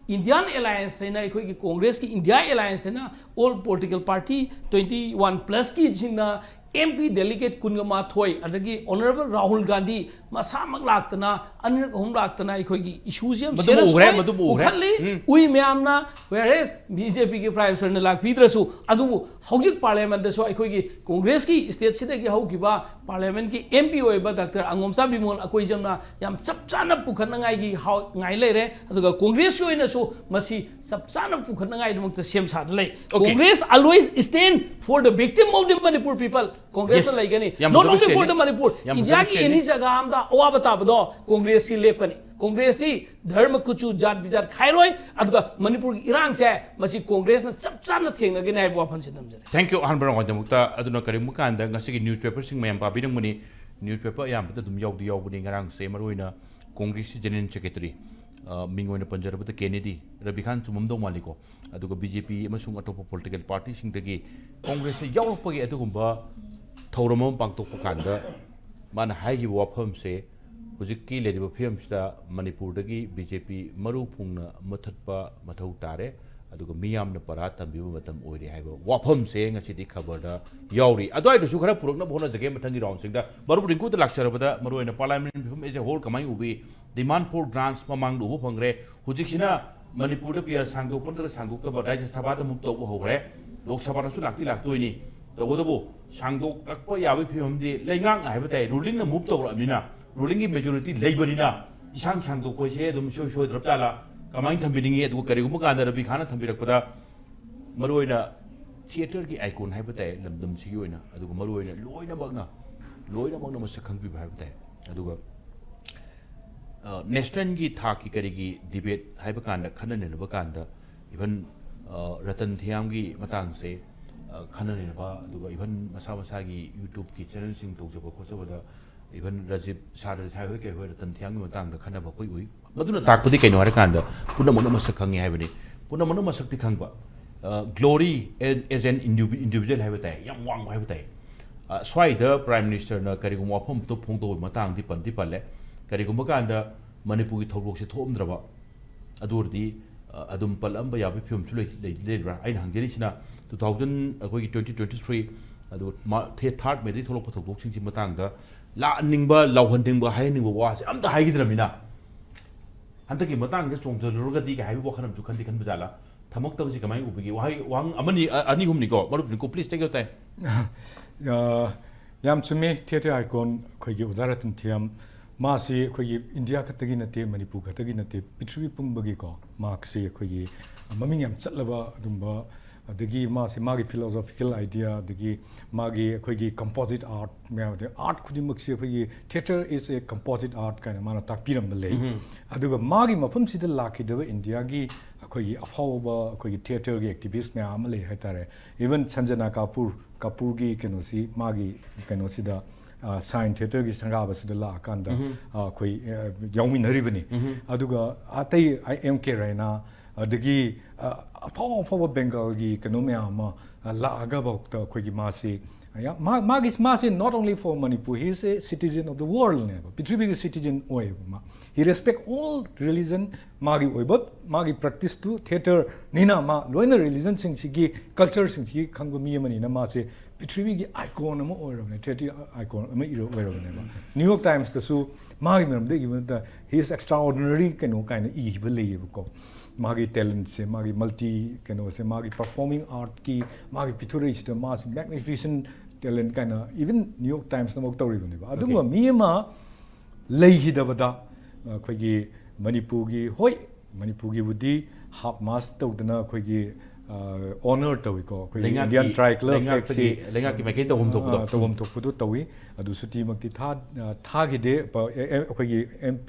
इंडियन अलायंस है ना अखोई कांग्रेस की इंडिया अलायंस है ना ऑल पॉलिटिकल पार्टी 21 प्लस की जिंगना MP delegate कुंगमा थोई अदगी ऑनरेबल राहुल गांधी मसामक लाक्तना अनिरक होम लाक्तना इखोगी इश्यूज यम सीरियस उखली उई म्यामना वेयरएस बीजेपी के प्राइम मिनिस्टर ने लाक्पीद्रसु अदुबु हौजिक पार्लियामेंट दसो इखोगी कांग्रेस की स्टेट सिदगी हौकिबा पार्लियामेंट की MP ओइबा डॉक्टर अंगोमसा बिमोल अकोई जमना याम चपचाना पुखनंगाई की ngai लेरे अदुगा कांग्रेस की ओइनसु मसी चपचाना पुखनंगाई दमक सेम साद ले Congress always stand for the victim of the Manipur people Congress लाइगनी not only for the Manipur India की एनी जगह आमदा ओवा बताबदो कांग्रेस की लेपकनी कांग्रेस की धर्म कुचु जात बिजात खाइरोय अदुगा मणिपुर की इरांग से मसी कांग्रेस न चपचाना थेंगनगनी हाइबो वाफन सिदमजरे थैंक यू अहनबरंग वाजमुक्ता अदुना करिमु कांदा ngasi न्यूज़पेपर सिंग मयam पाबिनंगमनि न्यूज़पेपर यामबदा दुम यावदि यावबनि ngarang se maroina Congress general secretary मिंगोइन पंजरबद केनेडी रवि खान चुममदो मालिको अदुगा बीजेपी अमसुंग अटोप पॉलिटिकल पार्टी सिंगदगी कांग्रेस से यावरपगे अदुगुंबा थौरम पांगतोप कांदा माना हाइगी वाफम से हुजिकी लेरिबा फिल्मसदा मणिपुरदगी बीजेपी मरु फुंगना मथतपा मथौ तारे अदुगा मियामना परा तंबिबा मतम ओइरे हाइबा वाफम से ngasi खबरदा यावरी अदुइदसु खरा पुरकना भोना जगे मथंगी राउंड सिंगदा मरु रिंकु त लाक्चरबदा मरु ओइना parliament film as a whole कमाई उबी डिमांड फॉर ग्रांट्स ममांग उबो फंगरे हुजिसिना मणिपुरदा पियर सांगदोपन सांगदोकबा राज्य सभा द मुक्तो होगरे लोक सभा नसु लाक्तोइनी तबदबो सांगदोक तकप याबि फिल्मदि लेंगांग हाइबताय रूलिंग न मूव तोरबनिना रूलिंग की मेजॉरिटी लेबनिना इसांग सांगदोकसे दुम सोय द्रपताला कमाई थम्बिनिंगे अदु करिगुम कांदा रवि खाना थम्बिरकपदा मरोइना थिएटर की आइकॉन हाइबताय लमदम सिगी ओइना अदु मरोइना लोइना मसक खंगबि हाइबताय अदुगा नेशनल की था की करिगी डिबेट हाइब कांदा खननेनबा कांदा इवन रतन थियाम की मतंग से खननेनबा अदुगा इवन मसा मसा की यूट्यूब की चैनल सिंग तोजबा खोजबदा इवन राजीव सार साइव के होय रतन थियाम की मतंग खनबा कोई हुई मदुना ताकपदि कैनो हर कांदा पुनमन मसक खंगे हाइबनि पुनमन मसक खंगबा ग्लोरी एज एन इंडिविजुअल हाइबताय यम वांग हाइबताय स्वाइद प्राइम मिनिस्टर न करिगुम वाफम तो फोंदो मतंग दि पंदि पल्ले करिगुम कांदा मणिपुर की थौरोक से थोमद्रबा अदुरदी अदुम पलंबा याबि फिल्म सु लेब्रा आइन हंगेरिसिना 2000 अखोई 2023 अदु थर्ड मेदि थोलोक थौरोक सिंग मतंग दा ꯂꯥꯛꯍꯟꯅꯤꯡꯕ ꯂꯥꯎꯍꯟꯅꯤꯡꯕ ꯍꯥꯏꯍꯟꯅꯤꯡꯕ ꯋꯥꯁꯦ ꯑꯝꯇ ꯍꯥꯏꯈꯤꯗ꯭ꯔꯕꯅꯤꯅ ꯍꯟꯗꯛꯀꯤ ꯃꯇꯥꯡꯗ ꯆꯣꯡꯊꯔꯨꯔꯒꯗꯤ ꯀꯩ ꯍꯥꯏꯕ ꯋꯥꯈꯜ ꯑꯃꯁꯨ ꯈꯟꯕ ꯖꯥꯠꯂꯥ ꯊꯝꯃꯛꯇꯕꯁꯤ ꯀꯃꯥꯏꯅ ꯎꯕꯤꯒꯦ ꯋꯥꯍꯪ ꯑꯃꯅꯤ ꯑꯅꯤ ꯑꯍꯨꯝꯅꯤꯀꯣ ꯃꯔꯨꯞꯅꯤꯀꯣ ꯄ꯭ꯂꯤꯖ ꯇꯦꯛ ꯌꯣꯔ ꯇꯥꯏꯝ ꯌꯥꯝ ꯆꯨꯝꯃꯤ ꯊꯤꯌꯦꯇꯔ ꯑꯥꯏꯀꯣꯟ ꯑꯩꯈꯣꯏꯒꯤ ꯑꯣꯖꯥ ꯔꯇꯟ ꯊꯤꯌꯝ ꯃꯥꯁꯤ ꯑꯩꯈꯣꯏꯒꯤ ꯏꯟꯗꯤꯌꯥ ꯈꯛꯇꯒꯤ ꯅꯠꯇꯦ ꯃꯅꯤꯄꯨꯔ ꯈꯛꯇꯒꯤ ꯅꯠꯇꯦ ꯄ꯭ꯔꯤꯊꯤꯕꯤ ꯄꯨꯝꯕꯒꯤꯀꯣ ꯃꯥꯛꯁꯤ ꯑꯩꯈꯣꯏꯒꯤ ꯃꯃꯤꯡ ꯌꯥꯝ ꯆꯠꯂꯕ ꯑꯗꯨꯝꯕ ꯑꯗꯒꯤ ꯃꯥꯁꯤ ꯃꯥꯒꯤ ꯐꯤꯂꯣꯁꯣꯐꯤꯀꯦꯜ ꯑꯥꯏꯗꯤꯌꯥ ꯑꯗꯒꯤ ꯃꯥꯒꯤ ꯑꯩꯈꯣꯏꯒꯤ ꯀꯝꯄꯣꯖꯤꯠ ꯑꯥꯔꯠ ꯃꯌꯥꯝ ꯑꯥꯔꯠ ꯈꯨꯗꯤꯡꯃꯛꯁꯤ ꯑꯩꯈꯣꯏꯒꯤ ꯊꯤꯌꯦꯇꯔ ꯏꯁ ꯑꯦ ꯀꯝꯄꯣꯖꯤꯠ ꯑꯥꯔꯠ ꯀꯥꯏꯅ ꯃꯥꯅ ꯇꯥꯛꯄꯤꯔꯝꯕ ꯂꯩ ꯑꯗꯨꯒ ꯃꯥꯒꯤ ꯃꯐꯝꯁꯤꯗ ꯂꯥꯛꯈꯤꯗꯕ ꯏꯟꯗꯤꯌꯥꯒꯤ ꯑꯩꯈꯣꯏꯒꯤ ꯑꯐꯥꯎꯕ ꯑꯩꯈꯣꯏꯒꯤ ꯊꯤꯌꯦꯇꯔꯒꯤ ꯑꯦꯛꯇꯤꯕꯤꯁ ꯃꯌꯥꯝ ꯑꯃ ꯂꯩ ꯍꯥꯏꯇꯥꯔꯦ ꯏꯚꯟ ꯁꯟꯖꯅꯥ ꯀꯥꯄꯨꯔꯒꯤ ꯀꯩꯅꯣꯁꯤ ꯃꯥꯒꯤ ꯀꯩꯅꯣꯁꯤꯗ ꯁꯥꯏꯟ ꯊꯤꯌꯦꯇꯔꯒꯤ ꯁꯪꯒꯥꯕꯁꯤꯗ ꯂꯥꯛꯑꯀꯥꯟꯗ ꯑꯩꯈꯣꯏ ꯌꯥꯎꯃꯤꯟꯅꯔꯤꯕꯅꯤ ꯑꯗꯨꯒ ꯑꯇꯩ ꯑꯦꯝ ꯀꯦ ꯔꯩꯅꯥ ꯑꯗꯒꯤ ꯑꯐꯥꯎꯕ ꯕꯦꯡꯒꯜꯒꯤ ꯀꯩꯅꯣ ꯃꯌꯥꯝ ꯑꯃ ꯂꯥꯛꯑꯒꯐꯥꯎꯗ ꯑꯩꯈꯣꯏꯒꯤ ꯃꯥꯁꯤ not only for Manipur he is a citizen of the ꯋꯥꯔꯜꯅꯦꯕ ꯄ꯭ꯔꯤꯊꯤꯕꯤꯒꯤ ꯁꯤꯇꯤꯖꯟ ꯑꯣꯏꯌꯦꯕ ꯃꯥ ꯍꯤ ꯔꯦꯁꯄꯦꯛ ꯑꯣꯜ ꯔꯤꯂꯤꯖꯟ ꯃꯥꯒꯤ ꯑꯣꯏꯕ ꯃꯥꯒꯤ ꯄ꯭ꯔꯦꯛꯇꯤꯁꯇꯨ ꯊꯤꯌꯦꯇꯔꯅꯤꯅ ꯃꯥ ꯂꯣꯏꯅ ꯔꯤꯂꯤꯖꯟꯁꯤꯡꯁꯤꯒꯤ ꯀꯜꯆꯔꯁꯤꯡꯁꯤꯒꯤ ꯈꯪꯕ ꯃꯤ ꯑꯃꯅꯤꯅ ꯃꯥꯁꯦ ꯄ꯭ꯔꯤꯊꯤꯕꯤꯒꯤ ꯑꯥꯏꯀꯣꯟ ꯑꯃ ꯑꯣꯏꯔꯕꯅꯦ ꯊꯤꯌꯦꯇꯔ ꯑꯥꯏꯀꯣꯟ ꯑꯃ ꯑꯣꯏꯔꯕꯅꯦꯕ ꯅ꯭ꯌꯨ ꯌꯣꯔꯛ ꯇꯥꯏꯝꯁꯇꯁꯨ ꯃꯥꯒꯤ ꯃꯔꯝꯗ ꯏꯕꯗ ꯍꯤ ꯏꯁ ꯑꯦꯛꯁꯇ꯭ꯔꯥꯑꯣꯔꯗꯤꯅꯔꯤ ꯀꯩꯅꯣ ꯀꯥꯏꯅ ꯏꯈꯤꯕ ꯂꯩꯌꯦꯕꯀꯣ ꯃꯥꯒꯤ ꯇꯦꯂꯦꯟꯠꯁꯦ ꯃꯥꯒꯤ ꯃꯜꯇꯤ ꯀꯩꯅꯣꯁꯦ ꯃꯥꯒꯤ ꯄꯔꯐꯣꯔꯃꯤꯡ ꯑꯥꯔꯠꯀꯤ ꯃꯥꯒꯤ ꯄꯤꯊꯣꯔꯛꯏꯁꯤꯗ ꯃꯥꯁꯤ ꯃꯦꯛꯅꯤꯐꯤꯁꯦꯟ ꯇꯦꯂꯦꯟꯠ ꯀꯥꯏꯅ ꯏꯚꯟ ꯅ꯭ꯌꯨ ꯌꯣꯔꯛ ꯇꯥꯏꯝꯁꯅꯃꯛ ꯇꯧꯔꯤꯕꯅꯦꯕ ꯑꯗꯨꯒꯨꯝꯕ ꯃꯤ ꯑꯃ ꯂꯩꯈꯤꯗꯕꯗ ꯑꯩꯈꯣꯏꯒꯤ ꯃꯅꯤꯄꯨꯔꯒꯤꯕꯨꯗꯤ ꯍꯥꯞ ꯃꯥꯁ ꯇꯧꯗꯅ ꯑꯩꯈꯣꯏꯒꯤ ꯑꯣꯅꯔ ꯇꯧꯏꯀꯣ ꯑꯩꯈꯣꯏꯒꯤ ꯏꯟꯗꯤꯌꯟ ꯇ꯭ꯔꯥꯏꯀꯂꯔ ꯐ꯭ꯂꯦꯛꯁꯤ ꯂꯩꯉꯥꯛꯀꯤ ꯃꯥꯏꯀꯩ ꯇꯧꯐꯝ ꯊꯣꯛꯄꯗꯣ ꯇꯧꯏ ꯑꯗꯨ ꯁꯨꯇꯤꯃꯛꯇꯤ ꯊꯥꯈꯤꯗꯦ ꯑꯩꯈꯣꯏꯒꯤ MP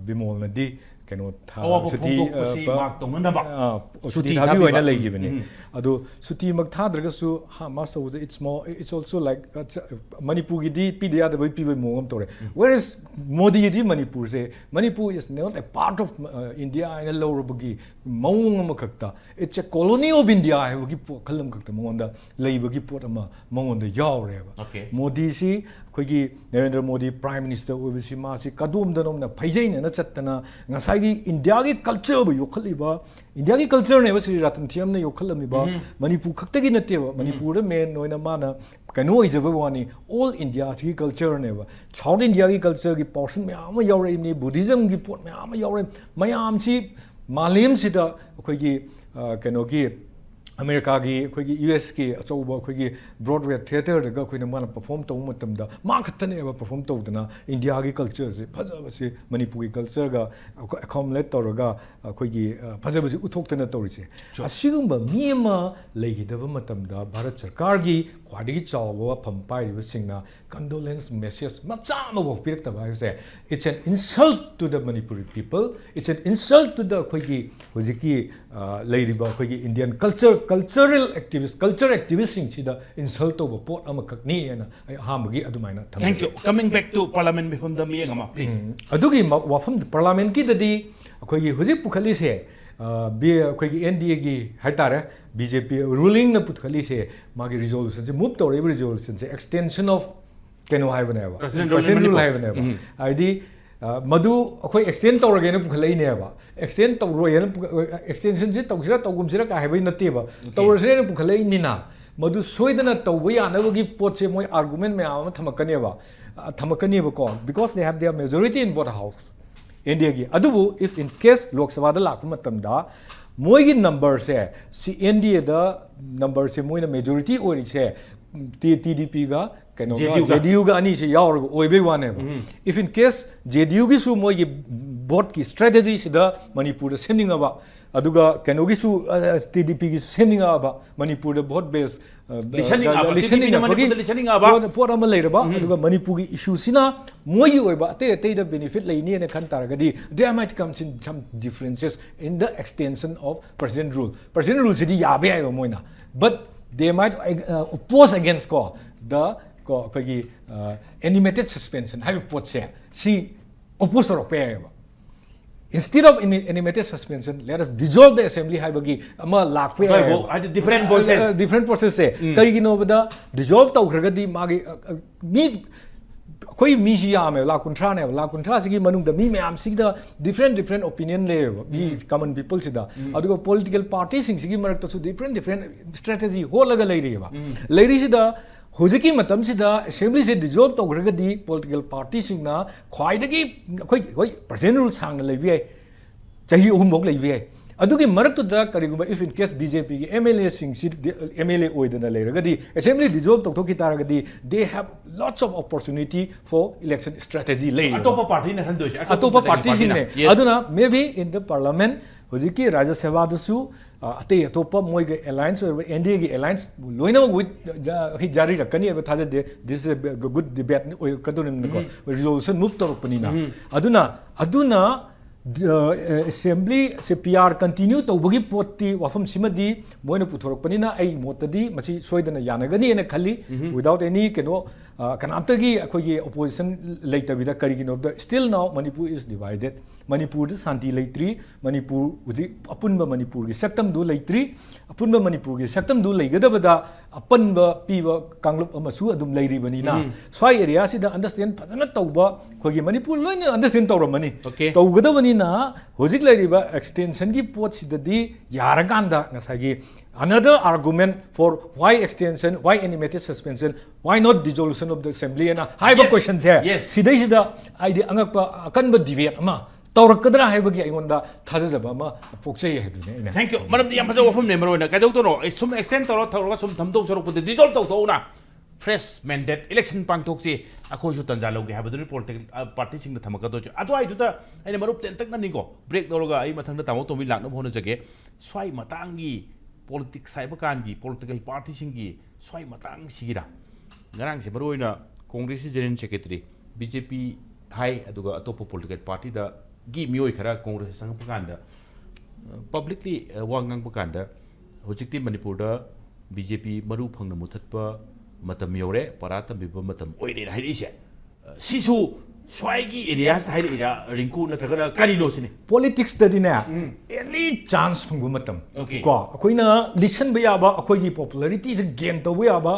ꯕꯤꯃꯣꯜꯅꯗꯤ ꯀꯩꯅꯣ ꯁꯨꯇꯤ ꯊꯥꯕꯤꯌꯨ ꯍꯥꯏꯅ ꯂꯩꯈꯤꯕꯅꯤ ꯑꯗꯣ ꯁꯨꯇꯤꯃꯛ ꯊꯥꯗ꯭ꯔꯒꯁꯨ ꯃꯥꯁ ꯇꯧꯕꯗ ꯏꯠꯁ ꯑꯣꯜꯁꯣ ꯂꯥꯏꯛ ꯃꯅꯤꯄꯨꯔꯒꯤꯗꯤ ꯄꯤꯗ ꯌꯥꯗꯕꯩ ꯄꯤꯕꯩ ꯃꯑꯣꯡ ꯑꯃ ꯇꯧꯔꯦ ꯋꯦꯔ ꯏꯁ ꯃꯣꯗꯤꯒꯤꯗꯤ Manipur is not a part of India ꯍꯥꯏꯅ ꯂꯧꯔꯕꯒꯤ ꯃꯑꯣꯡ ꯑꯃꯈꯛꯇ it's a colony of India ꯍꯥꯏꯕꯒꯤ ꯋꯥꯈꯜ ꯑꯃꯈꯛꯇ ꯃꯉꯣꯟꯗ ꯂꯩꯕꯒꯤ ꯄꯣꯠ ꯑꯃ ꯃꯉꯣꯟꯗ ꯌꯥꯎꯔꯦꯕ ꯃꯣꯗꯤꯁꯤ ꯑꯩꯈꯣꯏꯒꯤ ꯅꯔꯦꯟꯗ꯭ꯔ ꯃꯣꯗꯤ ꯄ꯭ꯔꯥꯏꯝ ꯃꯤꯅꯤꯁꯇꯔ ꯑꯣꯏꯕꯁꯤ ꯃꯥꯁꯤ ꯀꯗꯣꯝꯗꯅꯣꯝꯅ ꯐꯩꯖꯩꯅꯅ ꯆꯠꯇꯅ ꯉꯁꯥꯏꯒꯤ ꯏꯟꯗꯤꯌꯥꯒꯤ ꯀꯜꯆꯔꯕꯨ ꯌꯣꯛꯈꯠꯂꯤꯕ ꯏꯟꯗꯤꯌꯥꯒꯤ ꯀꯜꯆꯔꯅꯦꯕ ꯁ꯭ꯔꯤ ꯔꯇꯟ ꯊꯤꯌꯝꯅ ꯌꯣꯛꯈꯠꯂꯝꯃꯤꯕ ꯃꯅꯤꯄꯨꯔ ꯈꯛꯇꯒꯤ ꯅꯠꯇꯦꯕ ꯃꯅꯤꯄꯨꯔꯗ ꯃꯦꯟ ꯑꯣꯏꯅ ꯃꯥꯅ ꯀꯩꯅꯣ ꯑꯣꯏꯖꯕ ꯋꯥꯅꯤ ꯑꯣꯜ ꯏꯟꯗꯤꯌꯥꯁꯤꯒꯤ ꯀꯜꯆꯔꯅꯦꯕ ꯁꯥꯎꯠ ꯏꯟꯗꯤꯌꯥꯒꯤ ꯀꯜꯆꯔꯒꯤ ꯄꯣꯔꯁꯟ ꯃꯌꯥꯝ ꯑꯃ ꯌꯥꯎꯔꯛꯏꯕꯅꯤ ꯕꯨꯙꯤꯖꯝꯒꯤ ꯄꯣꯠ ꯃꯌꯥꯝ ꯑꯃ ꯌꯥꯎꯔꯛꯏ ꯃꯌꯥꯝꯁꯤ ꯃꯥꯂꯦꯝꯁꯤꯗ ꯑꯩꯈꯣꯏꯒꯤ ꯀꯩꯅꯣꯒꯤ ꯑꯃꯦꯔꯤꯀꯥꯒꯤ ꯑꯩꯈꯣꯏꯒꯤ US ꯑꯆꯧꯕ ꯑꯩꯈꯣꯏꯒꯤ ꯕ꯭ꯔꯣꯗꯋꯦ ꯊꯤꯌꯦꯇꯔꯗꯒ ꯑꯩꯈꯣꯏꯅ ꯃꯥꯅ ꯄꯔꯐꯣꯔꯝ ꯇꯧꯕ ꯃꯇꯝꯗ ꯃꯥ ꯈꯛꯇꯅꯦꯕ ꯄꯔꯐꯣꯔꯝ ꯇꯧꯗꯅ ꯏꯟꯗꯤꯌꯥꯒꯤ ꯀꯜꯆꯔꯁꯦ ꯐꯖꯕꯁꯦ ꯃꯅꯤꯄꯨꯔꯒꯤ ꯀꯜꯆꯔꯒ ꯑꯦꯀꯣꯃꯣꯂꯦꯠ ꯇꯧꯔꯒ ꯑꯩꯈꯣꯏꯒꯤ ꯐꯖꯕꯁꯦ ꯎꯠꯊꯣꯛꯇꯅ ꯇꯧꯔꯤꯁꯦ ꯑꯁꯤꯒꯨꯝꯕ ꯃꯤ ꯑꯃ ꯂꯩꯈꯤꯗꯕ ꯃꯇꯝꯗ ꯚꯥꯔꯠ ꯁꯔꯀꯥꯔꯒꯤ ꯈ꯭ꯋꯥꯏꯗꯒꯤ ꯆꯥꯎꯕ ꯋꯥꯐꯝ ꯄꯥꯏꯔꯤꯕꯁꯤꯡꯅ ꯀꯟꯗꯣꯂꯦꯟꯁ ꯃꯦꯁꯦꯖ ꯃꯆꯥ ꯑꯃꯐꯥꯎ ꯄꯤꯔꯛꯇꯕ ꯍꯥꯏꯕꯁꯦ it's an insult to the Manipuri people it's an insult to the ꯑꯩꯈꯣꯏꯒꯤ ꯍꯧꯖꯤꯛꯀꯤ ꯂꯩꯔꯤꯕ ꯑꯩꯈꯣꯏꯒꯤ ꯏꯟꯗꯤꯌꯟ ꯀꯜꯆꯔꯦꯜ ꯀꯜꯆꯔ ꯑꯦꯛꯇꯤꯕꯤꯁꯁꯤꯡꯁꯤꯗ ꯏꯟꯁꯜꯠ ꯇꯧꯕ ꯄꯣꯠ ꯑꯃꯈꯛꯅꯤ ꯍꯥꯏꯅ ꯑꯩ ꯑꯍꯥꯟꯕꯒꯤ ꯑꯗꯨꯃꯥꯏꯅ ꯊꯝꯖꯒꯦ. Thank you. Coming back to Parliament ꯃꯤꯐꯝꯗ ꯃꯤꯠꯌꯦꯡ ꯑꯃ please. ꯑꯗꯨꯒꯤ ꯋꯥꯐꯝ ꯄꯥꯔꯂꯤꯌꯥꯃꯦꯟꯠꯀꯤꯗꯗꯤ ꯑꯩꯈꯣꯏꯒꯤ ꯍꯧꯖꯤꯛ ꯄꯨꯈꯠꯂꯤꯁꯦ ꯑꯩꯈꯣꯏꯒꯤ NDAꯒꯤ ꯍꯥꯏꯇꯥꯔꯦ BJP ꯔꯨꯂꯤꯡꯅ ꯄꯨꯈꯠꯂꯤꯁꯦ ꯃꯥꯒꯤ ꯔꯤꯖꯣꯂꯨꯁꯟꯁꯦ ꯃꯨꯚ ꯇꯧꯔꯛꯏꯕ ꯔꯤꯖꯣꯂꯨꯁꯟꯁꯦ ꯑꯦꯛꯁꯇꯦꯟꯁꯟ ꯑꯣꯐ ꯀꯩꯅꯣ ꯍꯥꯏꯕꯅꯦꯕ ꯄꯔꯁꯅꯦꯜ ꯔꯨꯜ ꯍꯥꯏꯕꯅꯦꯕ ꯍꯥꯏꯗꯤ ꯃꯗꯨ ꯑꯩꯈꯣꯏ ꯑꯦꯛꯁꯇꯦꯟ ꯇꯧꯔꯒꯦꯅ ꯄꯨꯈꯠꯂꯛꯏꯅꯦꯕ ꯑꯦꯛꯁꯇꯦꯟ ꯇꯧꯔꯣꯏꯅ ꯑꯦꯛꯁꯇꯦꯟꯁꯟꯁꯦ ꯇꯧꯁꯤꯔꯥ ꯇꯧꯒꯨꯝꯁꯤꯔꯥ ꯀꯥ ꯍꯥꯏꯕꯩ ꯅꯠꯇꯦꯕ ꯇꯧꯔꯁꯤꯔꯥꯅ ꯄꯨꯈꯠꯂꯛꯏꯅꯤꯅ ꯃꯗꯨ ꯁꯣꯏꯗꯅ ꯇꯧꯕ ꯌꯥꯅꯕꯒꯤ ꯄꯣꯠꯁꯦ ꯃꯣꯏ ꯑꯥꯔꯒꯨꯃꯦꯟ ꯃꯌꯥꯝ ꯑꯃ ꯊꯝꯃꯛꯀꯅꯦꯕꯀꯣ ꯕꯤꯀꯣꯁ ꯗꯦ ꯍꯦꯞ ꯗꯤꯌꯔ ꯃꯦꯖꯣꯔꯤꯇꯤ ꯏꯟ ꯕꯣꯠ ꯍꯥꯎꯁ NDAꯒꯤ ꯑꯗꯨꯕꯨ ꯏꯐ ꯏꯟ ꯀꯦꯁ ꯂꯣꯛ ꯁꯚꯥꯗ ꯂꯥꯛꯄ ꯃꯇꯝꯗ ꯃꯣꯏꯒꯤ ꯅꯝꯕꯔꯁꯦ ꯁꯤ NDAꯗ ꯅꯝꯕꯔꯁꯦ ꯃꯣꯏꯅ ꯃꯦꯖꯣꯔꯤꯇꯤ ꯑꯣꯏꯔꯤꯁꯦ TDPꯒ ꯀꯩꯅꯣꯒ JDUꯒ ꯑꯅꯤꯁꯦ ꯌꯥꯎꯔꯒ ꯑꯣꯏꯕꯩ ꯋꯥꯅꯦꯕ ꯏꯐ ꯏꯟ ꯀꯦꯁ JDUꯒꯤꯁꯨ ꯃꯣꯏꯒꯤ ꯚꯣꯠꯀꯤ ꯁ꯭ꯇ꯭ꯔꯦꯇꯦꯖꯤꯁꯤꯗ ꯃꯅꯤꯄꯨꯔꯗ ꯁꯦꯝꯅꯤꯡꯉꯕ ꯑꯗꯨꯒ ꯀꯩꯅꯣꯒꯤꯁꯨ TDPꯒꯤꯁꯨ ꯁꯦꯝꯅꯤꯡꯉꯛꯑꯕ ꯃꯅꯤꯄꯨꯔꯗ ꯚꯣꯠ ꯕꯦꯁ ꯂꯤꯁꯟꯅꯤꯡꯉꯛꯄꯒꯤ ꯄꯣꯠ ꯑꯃ ꯂꯩꯔꯕ ꯑꯗꯨꯒ ꯃꯅꯤꯄꯨꯔꯒꯤ ꯏꯁꯨꯁꯤꯅ ꯃꯣꯏꯒꯤ ꯑꯣꯏꯕ ꯑꯇꯩꯗ ꯕꯦꯅꯤꯐꯤꯠ ꯂꯩꯅꯤꯅ ꯈꯟ ꯇꯥꯔꯒꯗꯤ there might come some differences in the extension of president rule ꯁꯤꯗꯤ ꯌꯥꯕ ꯌꯥꯏꯕ ꯃꯣꯏꯅ but they might oppose against ꯑꯩꯈꯣꯏꯒꯤ animated suspension ꯍꯥꯏꯕ ꯄꯣꯠꯁꯦ ꯁꯤ oppose ꯇꯧꯔꯛꯄ ꯌꯥꯏꯕ instead of animated suspension let us dissolve the assembly ꯍꯥꯏꯕꯒꯤ ꯑꯃ ꯂꯥꯛꯄ ꯌꯥꯏꯕ different process ꯀꯔꯤꯒꯤꯅꯣꯕꯗ dissolve ꯇꯧꯈ꯭ꯔꯒꯗꯤ ꯃꯥꯒꯤ ꯃꯤ ꯑꯩꯈꯣꯏ ꯃꯤꯁꯤ ꯌꯥꯝꯃꯦꯕ ꯂꯥꯛ ꯀꯨꯟꯊ꯭ꯔꯥꯅꯦꯕ ꯂꯥꯛ ꯀꯨꯟꯊ꯭ꯔꯥꯁꯤꯒꯤ ꯃꯅꯨꯡꯗ ꯃꯤ ꯃꯌꯥꯝꯁꯤꯗ ꯗꯤꯐ꯭ꯔꯦꯟ ꯑꯣꯄꯤꯅꯤꯌꯟ ꯂꯩꯌꯦꯕ ꯃꯤ ꯀꯃꯟ ꯄꯤꯄꯜꯁꯤꯗ ꯑꯗꯨꯒ ꯄꯣꯂꯤꯇꯤꯀꯦꯜ ꯄꯥꯔꯇꯤꯁꯤꯡꯁꯤꯒꯤ ꯃꯔꯛꯇꯁꯨ ꯗꯤꯐ꯭ꯔꯦꯟ ꯁ꯭ꯇ꯭ꯔꯦꯇꯦꯖꯤ ꯍꯣꯠꯂꯒ ꯂꯩꯔꯤꯁꯤꯗ ꯍꯧꯖꯤꯛꯀꯤ ꯃꯇꯝꯁꯤꯗ ꯑꯦꯁꯦꯝꯕ꯭ꯂꯤꯁꯦ ꯗꯤꯖꯣꯜꯕ ꯇꯧꯈ꯭ꯔꯒꯗꯤ ꯄꯣꯂꯤꯇꯤꯀꯦꯜ ꯄꯥꯔꯇꯤꯁꯤꯡꯅ ꯈ꯭ꯋꯥꯏꯗꯒꯤ ꯑꯩꯈꯣꯏ ꯄ꯭ꯔꯁꯤꯗꯦꯟ ꯔꯨꯜ ꯁꯥꯡꯅ ꯂꯩꯕ ꯌꯥꯏ ꯆꯍꯤ 3ꯐꯥꯎ ꯂꯩꯕ ꯌꯥꯏ ꯑꯗꯨꯒꯤ ꯃꯔꯛꯇꯨꯗ ꯀꯔꯤꯒꯨꯝꯕ ꯏꯐ ꯏꯟ ꯀꯦꯁ BJPꯒꯤ MLAꯁꯤꯡꯁꯤ MLA ꯑꯣꯏꯗꯅ ꯂꯩꯔꯒꯗꯤ ꯑꯦꯁꯦꯝꯕ꯭ꯂꯤ ꯗꯤꯖꯣꯜꯕ ꯇꯧꯊꯣꯛꯈꯤ ꯇꯥꯔꯒꯗꯤ they have lots of opportunity for election strategy ꯂꯩ ꯑꯇꯣꯞꯄ ꯄꯥꯔꯇꯤꯅ ꯈꯟꯗꯣꯏꯁꯦ ꯑꯇꯣꯞꯄ ꯄꯥꯔꯇꯤꯁꯤꯡꯅꯦ ꯑꯗꯨꯅ ꯃꯦ ꯕꯤ ꯏꯟ ꯗ ꯄꯥꯔꯂꯥꯃꯦꯟ ꯍꯧꯖꯤꯛꯀꯤ ꯔꯥꯖ꯭ꯌ ꯁꯚꯥꯗꯁꯨ ꯑꯇꯩ ꯑꯇꯣꯞꯄ ꯃꯣꯏꯒꯤ ꯑꯦꯂꯥꯏꯟꯁ ꯑꯣꯏꯕ NDAꯒꯤ ꯑꯦꯂꯥꯏꯟꯁ ꯂꯣꯏꯅꯃꯛ ꯋꯤꯠ ꯖꯥꯔꯤꯔꯛꯀꯅꯤ ꯍꯥꯏꯕ ꯊꯥꯖꯗꯦ this is a good debate ꯑꯣꯏꯔꯛꯀꯗꯧꯔꯤꯕꯅꯤꯀꯣ ꯔꯤꯖꯣꯂꯨꯁꯟ ꯃꯨꯚ ꯇꯧꯔꯛꯄꯅꯤꯅ ꯑꯗꯨꯅ ꯑꯦꯁꯦꯝꯕ꯭ꯂꯤ ꯁꯦ PR ꯀꯟꯇꯤꯅ꯭ꯌꯨ ꯇꯧꯕꯒꯤ ꯄꯣꯠꯇꯤ ꯋꯥꯐꯝꯁꯤꯃꯗꯤ ꯃꯣꯏꯅ ꯄꯨꯊꯣꯔꯛꯄꯅꯤꯅ ꯑꯩ ꯃꯣꯠꯇꯗꯤ ꯃꯁꯤ ꯁꯣꯏꯗꯅ ꯌꯥꯅꯒꯅꯤꯅ ꯈꯜꯂꯤ ꯋꯤꯗꯥꯎꯠ ꯑꯦꯅꯤ ꯀꯩꯅꯣ ꯀꯅꯥꯝꯇꯒꯤ ꯑꯩꯈꯣꯏꯒꯤ ꯑꯣꯄꯣꯖꯤꯁꯟ ꯂꯩꯇꯕꯤꯗ ꯀꯔꯤꯒꯤꯅꯣꯗ ꯁ꯭ꯇꯤꯜ ꯅꯥꯎ ꯃꯅꯤꯄꯨꯔ ꯏꯁ ꯗꯤꯚꯥꯏꯗꯦꯠ ꯃꯅꯤꯄꯨꯔꯗ ꯁꯥꯟꯇꯤ ꯂꯩꯇ꯭ꯔꯤ ꯃꯅꯤꯄꯨꯔ ꯍꯧꯖꯤꯛ ꯑꯄꯨꯟꯕ ꯃꯅꯤꯄꯨꯔꯒꯤ ꯁꯛꯇꯝꯗꯨ ꯂꯩꯇ꯭ꯔꯤ ꯑꯄꯨꯟꯕ ꯃꯅꯤꯄꯨꯔꯒꯤ ꯁꯛꯇꯝꯗꯨ ꯂꯩꯒꯗꯕꯗ ꯑꯄꯟꯕ ꯄꯤꯕ ꯀꯥꯡꯂꯨꯞ ꯑꯃꯁꯨ ꯑꯗꯨꯝ ꯂꯩꯔꯤꯕꯅꯤꯅ ꯁ꯭ꯋꯥꯏ ꯑꯦꯔꯤꯌꯥꯁꯤꯗ ꯑꯟꯗꯔꯁꯇꯦꯟ ꯐꯖꯅ ꯇꯧꯕ ꯑꯩꯈꯣꯏꯒꯤ ꯃꯅꯤꯄꯨꯔ ꯂꯣꯏꯅ ꯑꯟꯗꯔꯁꯇꯦꯟ ꯇꯧꯔꯝꯃꯅꯤ ꯇꯧꯒꯗꯕꯅꯤꯅ ꯍꯧꯖꯤꯛ ꯂꯩꯔꯤꯕ ꯑꯦꯛꯁꯇꯦꯟꯁꯟꯒꯤ ꯄꯣꯠꯁꯤꯗꯗꯤ ꯌꯥꯔꯀꯥꯟꯗ ꯉꯁꯥꯏꯒꯤ another argument for why extension, why animated suspension, why not dissolution of the assembly and haiba question se sidaisida aidi angakpa akanba debate ama tawrakadra haibagi aingonda thajajaba ama pokchai haidune thank you madam di yam phaja wafam ne marona ka dau tono sum extend toro thoroga sum thamdau sorok pute dissolve tau tau na fresh mandate election pangthok si akhoi su tanja loge habaduni political party sing na thamaka do adu ai duta ai marup ten tak na ningo break loroga ai mathang da tamo tomi lakna bhona jage swai matangi politics cyber kangi political party singi swai matang sigira ngarang se baroina congress general secretary BJP hai aduga atopo political party da gi mioi khara congress sang pakanda publicly wangang pakanda hojikti manipur da BJP maru phangna muthatpa matam yore parata biba matam oire hairi se sisu swagi area hairi ira rinku na thagara karino sine politics da dine any chance phangbu matam ko akoina listen ba yaba akoigi popularity se gain tawbu yaba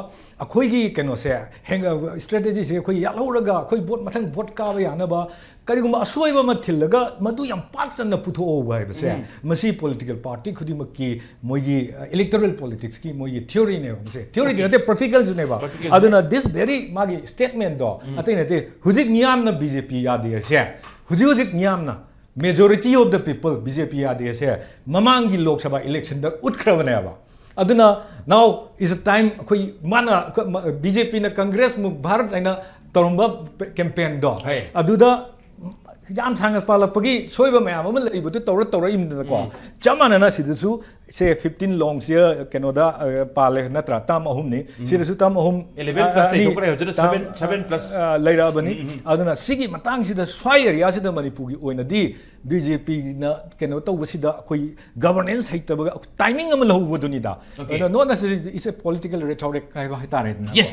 akoigi keno se hang strategy se akoi yalhoraga akoi vote mathang vote ka ba yana ba kariguma asoi ba mathillaga madu yam pak channa putho ba ba se masi political party khudimaki moigi electoral politics ki moigi theory ne ba se theory ne practicals ne ba aduna this very magi statement do atai ne te hujik miyam na BJP yade se hujik miyam na majority of the people BJP yade se mamangi lok sabha election da utkrabane ba aduna now is a time koi mana BJP na congress mu bharat aina tarumba campaign do aduda yam sang palapagi soiba mayam ama leibutu tawra imdako chamana na sidasu say 15 long year kenoda pale natra tam ahum ni sidasu tam ahum 11 plus lekore hodura 7 plus leira bani aduna sigi matang sida swai area sida manipuri oina di BJP na keno tawba sida koi governance haitabaga timing ama lahu boduni da not necessarily is a political rhetoric kai ba hitare yes